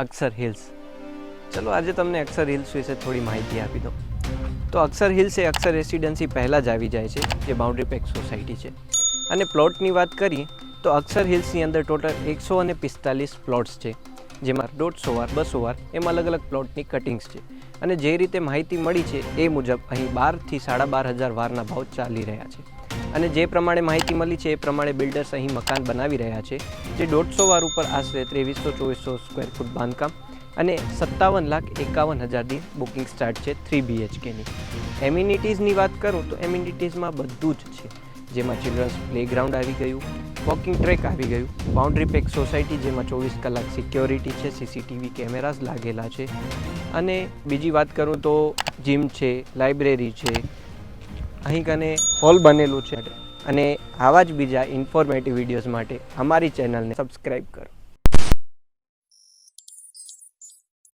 અક્ષર hills. ચલો આજે તમને અક્ષર હિલ્સ વિશે થોડી માહિતી આપી દઉં. તો અક્ષર હિલ્સ એ અક્ષર રેસિડેન્સી પહેલાં જ આવી જાય છે, જે બાઉન્ડ્રી પેક સોસાયટી છે. અને પ્લોટની વાત કરીએ તો અક્ષર હિલ્સની અંદર ટોટલ 145 પ્લોટ્સ છે, જેમાં 150 વાર 200 વાર એમ અલગ અલગ પ્લોટની કટિંગ્સ છે. અને જે રીતે માહિતી મળી છે એ મુજબ અહીં 12,000 થી 12,500 વારના ભાવ ચાલી રહ્યા છે. અને જે પ્રમાણે માહિતી મળી છે એ પ્રમાણે બિલ્ડર્સ અહીં મકાન બનાવી રહ્યા છે, જે 150 વાર ઉપર આશરે 2300-2400 સ્ક્વેર ફૂટ બાંધકામ અને 57,51,000ની બુકિંગ સ્ટાર્ટ છે 3 BHKની. એમ્યુનિટીઝની વાત કરું તો એમ્યુનિટીઝમાં બધું જ છે, જેમાં ચિલ્ડ્રન્સ પ્લેગ્રાઉન્ડ આવી ગયું, વોકિંગ ટ્રેક આવી ગયું, બાઉન્ડ્રી પેક સોસાયટી જેમાં 24 કલાક સિક્યોરિટી છે, CCTV કેમેરાઝ લાગેલા છે. અને બીજી વાત કરું તો જીમ છે, લાઇબ્રેરી છે, અહીં કને હોલ બનેલું છે. અને આવા જ બીજા ઇન્ફોર્મેટિવ વિડીયોઝ માટે અમારી ચેનલને સબસ્ક્રાઈબ કરો.